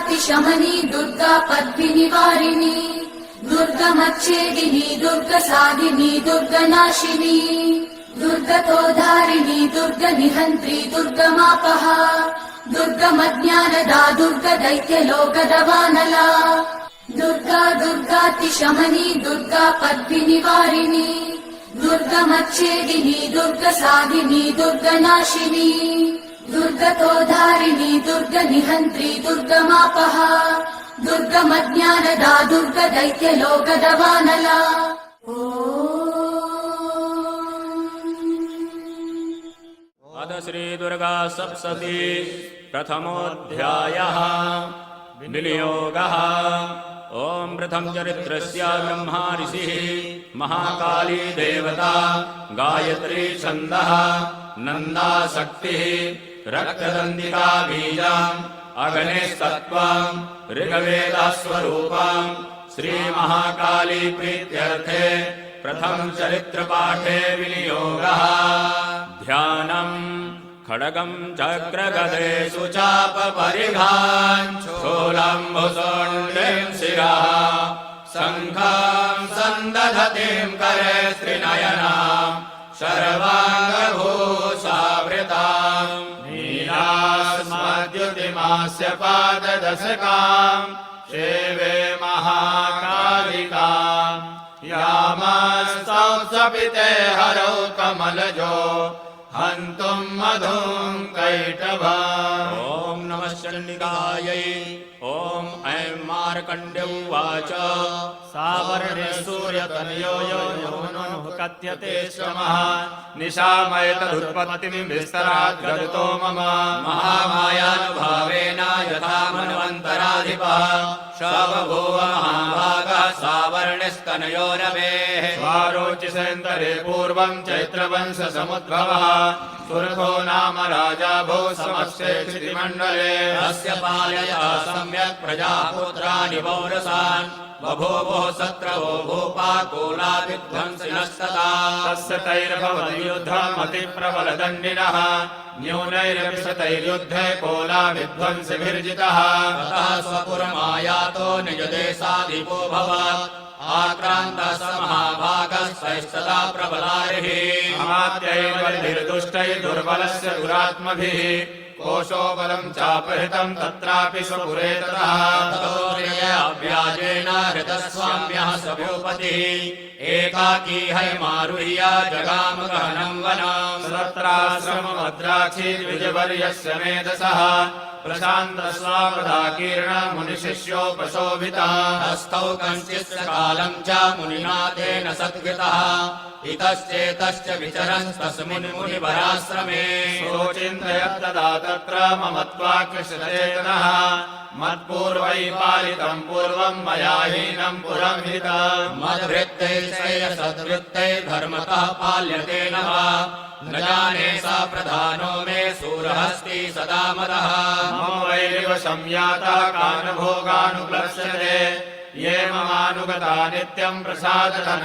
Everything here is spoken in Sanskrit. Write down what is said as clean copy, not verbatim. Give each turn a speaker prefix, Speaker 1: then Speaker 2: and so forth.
Speaker 1: दुर्गातिशमनी दुर्गा पद्मिनिवारिणी दुर्गमच्छेदिनी दुर्गसाधिनी दुर्गनाशिनी दुर्गतोधारिणी दुर्गनिहन्त्री दुर्गमापहा दुर्गमज्ञानदा दुर्गदैत्यलोकदवानला दुर्गा दुर्गातिशमनी दुर्गा पद्मिनिवारिणी दुर्गमच्छेदिनी दुर्गसाधिनी दुर्गनाशिनी दुर्गतोधारिणी दुर्गनिहन्त्री दुर्गमापहा दुर्गमज्ञानदा दुर्गदैत्यलोकदवानला
Speaker 2: अथ श्री दुर्गा सप्तशती प्रथमोऽध्यायः विनियोगः। ओम प्रथम चरित्रस्य ब्रह्मा ऋषिः महाकाली देवता गायत्री छन्दः नन्दा शक्तिः रक्तदन्तिका बीजम् अग्निस्तत्त्वम् ऋग्वेदः स्वरूपम् श्री महाकाली प्रीत्यर्थे प्रथम चरित्रपाठे विनियोगः। ध्यानम् खड्गं चक्रगदेषु चापपरिघान् शूलम्भुशोण्डीं शिरः शङ्खं सन्दधतीं करे त्रिनयनां शर्वाङ्गभूषावृतां नीलास्मद्युतिमास्य पाददशकां सेवे महाकालिकां यामस्तौ सपिते हरौ कमलजो हन्तुं मधुं कैटभम्। ॐ नमः चण्डिकायै। ॐ ऐं मार्कण्ड्य उवाच सावर्णे सूर्यतनयो यो नो कथ्यते श्रमः निशामयतदुत्पत्तिं विस्तरात् गदितो मम महामायानुभावेन यथा मन्वन्तराधिपः स बभूव महाभागः सावर्णस्तनयो रमेः स्वारोचिसेन्तरे पूर्वं चैत्रवंशसमुद्भवः सुरथो नाम राजा भो समस्ते क्षितिमण्डले अस्य पालया सम्यक् प्रजापुत्राणि पौरसान् बभूवुः शत्रवो भूपाकुला विध्वंसिनस्तथा तस्य तैर्भवति युद्धम् अतिप्रबलदण्डिनः न्यूनैरपि शतैर्युद्धे कोला विध्वंसिभिर्जितः ततः स्वपुरमायातो निजदेशाधिपो भवत् आक्रान्तः स महाभागस्तैस्तदा प्रबलारिः अमात्यैर्बलिभिर्दुष्टैर्दुर्बलस्य दुरात्मभिः कोशो बलं चापहृतं तत्रापि स्वपुरे ततः व्याजेन हृतस्वाम्यः सभूपतिः एकाकी हैमारुह्य जगाम गहनं वनं तत्राश्रममद्राक्षी द्विजवर्यस्य मेधसः प्रशान्तस्वापदाकीर्ण मुनिशिष्योपशोभितः हस्तौ कञ्चित् कालं च मुनिना तेन सद्गतः इतश्चेतश्च विचरन्तस्मिन् मुनिवराश्रमे सोचिन्तयत्तदा तत्र ममत्वाकृष्टचेतनः मत्पूर्वै पालितं पूर्वं मया हीनं पुरं हितं मद्वृत्तैः धर्मतः पाल्यते न वा न जाने सा प्रधानो मे सूरहस्ति सदा मदः मम वैरिव संयातः कानभोगानुप्लक्ष्यते ये ममानुगता नित्यं प्रसादधन